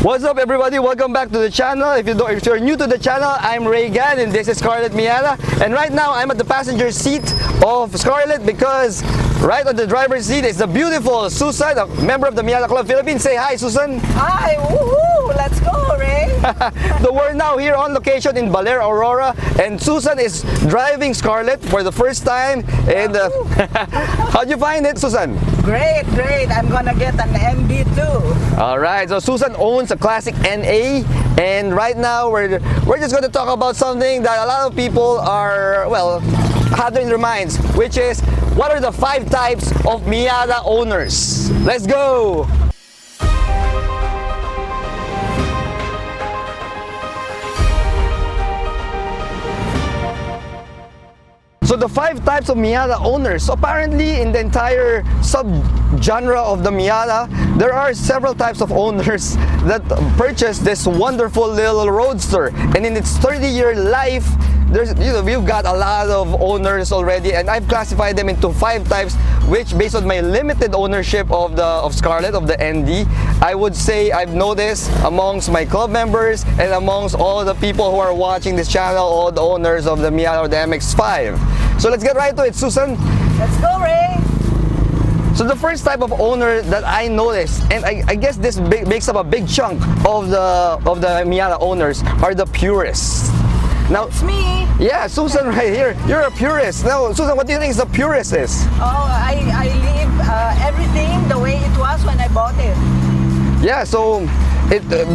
What's up everybody, welcome back to the channel. If you're new to the channel, I'm Reagan and this is Scarlett Miata. And right now I'm at the passenger seat of Scarlett because right on the driver's seat is the beautiful Susan, a member of the Miata Club Philippines. Say hi, Susan. Hi, woohoo! Let's go, Ray! So we're now here on location in Baler, Aurora, and Susan is driving Scarlett for the first time. And how'd you find it, Susan? Great, great. I'm gonna get an NB too. Alright, so Susan owns a classic NA, and right now we're just going to talk about something that a lot of people are, well, have in their minds, which is what are the 5 types of Miata owners? Let's go! So the 5 types of Miata owners. So apparently in the entire sub-genre of the Miata, there are several types of owners that purchase this wonderful little roadster. And in its 30-year life, we've got a lot of owners already, and I've classified them into 5 types, which based on my limited ownership of Scarlett, of the ND, I would say I've noticed amongst my club members and amongst all the people who are watching this channel, all the owners of the Miata or the MX5. So let's get right to it, Susan. Let's go, Ray! So the first type of owner that I noticed, and I guess this makes up a big chunk of the Miata owners, are the purists. Now, It's me! yeah, Susan right here, you're a purist. Now, Susan, what do you think the purist is? Oh, I leave everything the way it was when I bought it. Yeah, so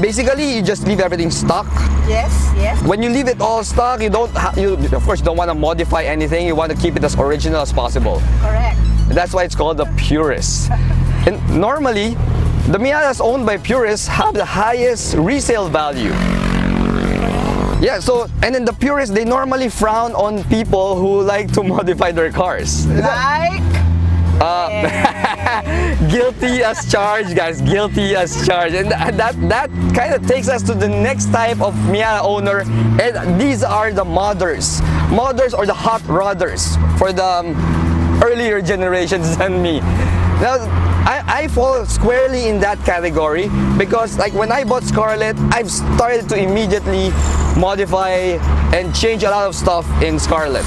basically you just leave everything stock. Yes, yes. When you leave it all stock, you of course don't want to modify anything. You want to keep it as original as possible. Correct. That's why it's called the purist. And normally, the Miatas owned by purists have the highest resale value. Yeah, so, and then the purists, they normally frown on people who like to modify their cars. Like? Guilty as charged, guys, guilty as charged. And that kind of takes us to the next type of Miata owner, and these are the modders. Modders or the hot rodders for the earlier generations than me. Now, I fall squarely in that category because like when I bought Scarlett, I've started to immediately modify and change a lot of stuff in Scarlett.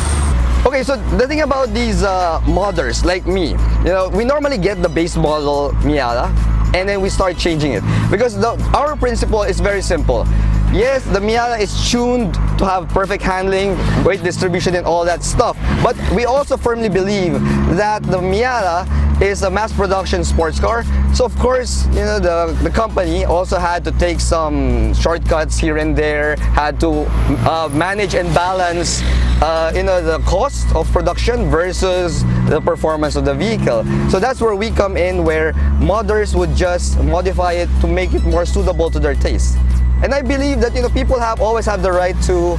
Okay, so the thing about these modders like me, we normally get the base model Miata and then we start changing it because our principle is very simple. Yes, the Miata is tuned to have perfect handling, weight distribution and all that stuff, but we also firmly believe that the Miata is a mass production sports car. So of course, the company also had to take some shortcuts here and there, had to manage and balance the cost of production versus the performance of the vehicle. So that's where we come in, where modders would just modify it to make it more suitable to their taste. And I believe that people always have the right to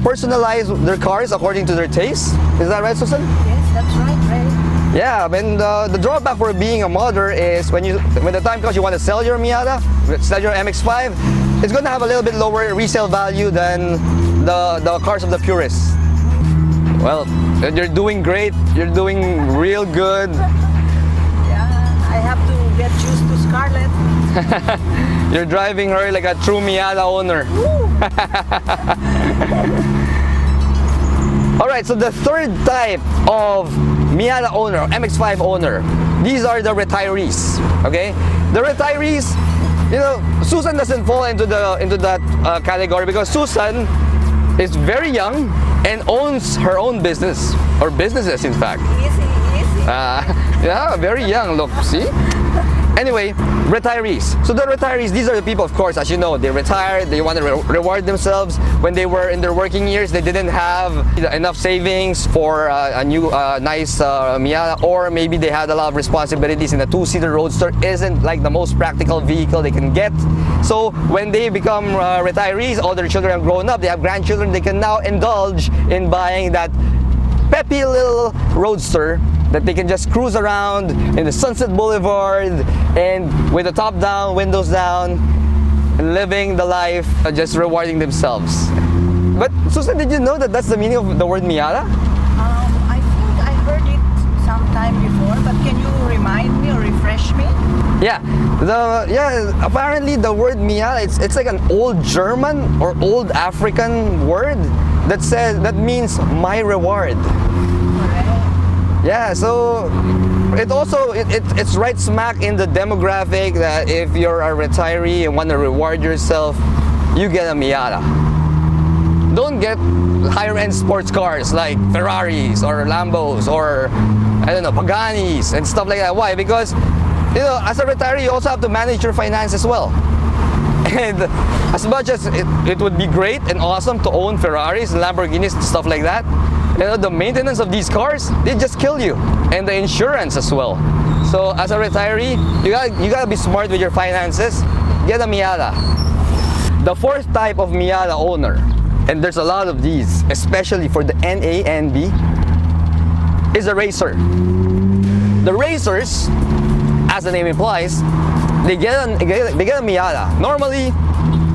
personalize their cars according to their taste. Is that right, Susan? Yes, that's right, Ray. Yeah, and the drawback for being a modder is when the time comes you want to sell your Miata, sell your MX5, it's going to have a little bit lower resale value than the cars of the purists. Well, you're doing great. You're doing real good. Yeah, I have to get used to Scarlett. You're driving her like a true Miata owner. Alright, so the third type of Miata owner, MX5 owner, these are the retirees. Okay, the retirees, Susan doesn't fall into that category because Susan is very young and owns her own business, or businesses in fact. Easy, easy. Yeah, very young, look, see? Anyway, retirees. So the retirees, these are the people, of course, as you know, they retired, they want to reward themselves. When they were in their working years, they didn't have enough savings for a new nice Miata, or maybe they had a lot of responsibilities and a 2-seater roadster isn't like the most practical vehicle they can get. So when they become retirees, all their children have grown up, they have grandchildren, they can now indulge in buying that peppy little roadster that they can just cruise around in the Sunset Boulevard and with the top down, windows down, and living the life, just rewarding themselves. But Susan, did you know that that's the meaning of the word Miata? I think I heard it sometime before. before, but can you remind me or refresh me? Yeah, apparently the word Miata, it's like an old German or old African word that means my reward. Correct. Yeah, so it's right smack in the demographic that if you're a retiree and want to reward yourself, you get a Miata. Don't get higher end sports cars like Ferraris or Lambos or I don't know, Paganis and stuff like that. Why? Because as a retiree, you also have to manage your finance as well. And as much as it would be great and awesome to own Ferraris, Lamborghinis, and stuff like that, the maintenance of these cars, they just kill you. And the insurance as well. So as a retiree, you gotta be smart with your finances. Get a Miata. The fourth type of Miata owner, and there's a lot of these, especially for the NYADA, is a racer. The racers, as the name implies, they get a Miata, normally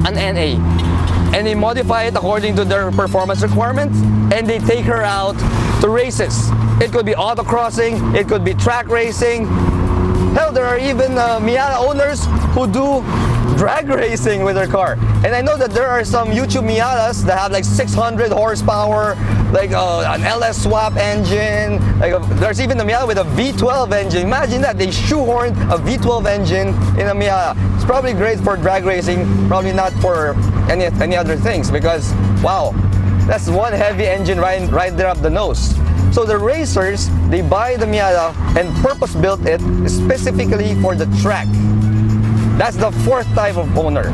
an NA, and they modify it according to their performance requirements, and they take her out to races. It could be autocrossing, it could be track racing. Hell, there are even Miata owners who do drag racing with their car. And I know that there are some YouTube Miatas that have like 600 horsepower, like an LS swap engine. There's even a Miata with a V12 engine. Imagine that, they shoehorned a V12 engine in a Miata. It's probably great for drag racing, probably not for any other things, because wow, that's one heavy engine right there up the nose. So the racers, they buy the Miata and purpose built it specifically for the track. That's the fourth type of owner.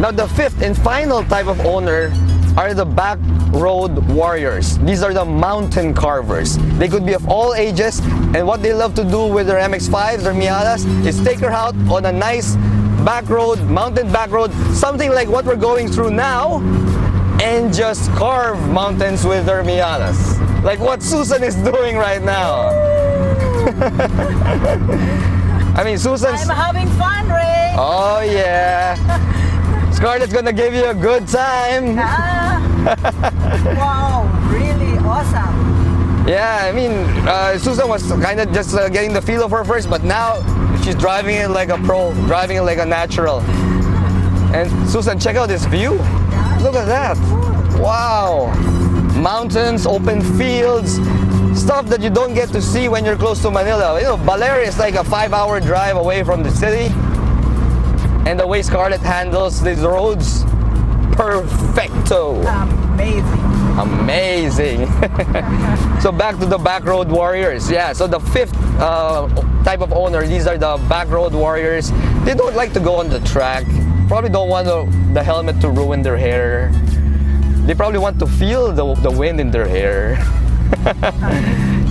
Now the fifth and final type of owner are the back road warriors. These are the mountain carvers. They could be of all ages, and what they love to do with their MX5s, their Miatas, is take her out on a nice back road, mountain back road, something like what we're going through now, and just carve mountains with their Miatas. Like what Susan is doing right now. I mean, Susan's... I'm having fun, Ray. Oh yeah. Scarlett's gonna give you a good time. Wow, really awesome. Yeah, I mean, Susan was kind of just getting the feel of her first, but now she's driving it like a pro, driving it like a natural. And Susan, check out this view. Look at that. Wow. Mountains, open fields, stuff that you don't get to see when you're close to Manila. Baler is like a 5-hour drive away from the city. And the way Scarlett handles these roads, perfecto. Amazing. So back to the back road warriors. Yeah, so the fifth type of owner, these are the back road warriors. They don't like to go on the track. Probably don't want the helmet to ruin their hair. They probably want to feel the wind in their hair.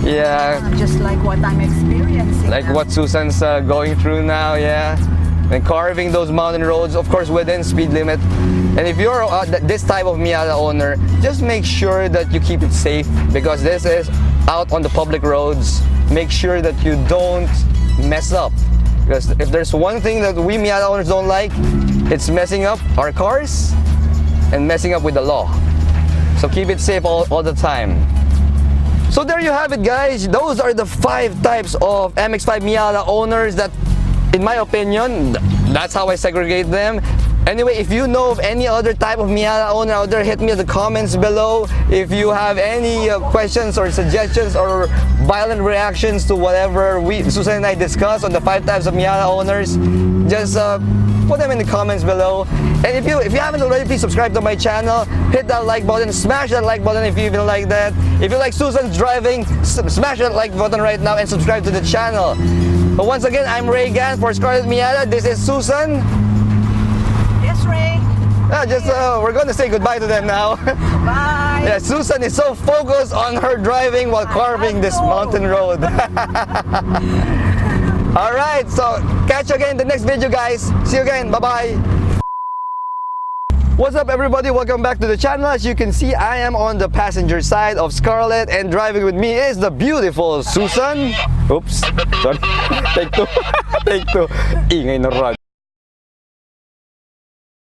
Yeah. Just like what I'm experiencing. Like now. what Susan's going through now, yeah. And carving those mountain roads, of course, within speed limit. And if you're this type of Miata owner, just make sure that you keep it safe, because this is out on the public roads. Make sure that you don't mess up. Because if there's one thing that we Miata owners don't like, it's messing up our cars and messing up with the law. So keep it safe all the time. So there you have it, guys. Those are the 5 types of MX5 Miata owners that, in my opinion, that's how I segregate them. Anyway, if you know of any other type of Miata owner out there, hit me in the comments below. If you have any questions or suggestions or violent reactions to whatever Susan and I discussed on the 5 types of Miata owners, just put them in the comments below. And if you haven't already, please subscribe to my channel. Hit that like button, smash that like button if you even like that. If you like Susan's driving, smash that like button right now and subscribe to the channel. But once again, I'm Ray Gan for Scarlett Miata. This is Susan. Yes, Ray. We're going to say goodbye to them now. Bye. Yeah, Susan is so focused on her driving while carving this mountain road. Alright, so catch you again in the next video, guys. See you again. Bye-bye. What's up, everybody? Welcome back to the channel. As you can see, I am on the passenger side of Scarlett, and driving with me is the beautiful Susan. Oops. Sorry. Take 2. Take 2. Ingay na rod.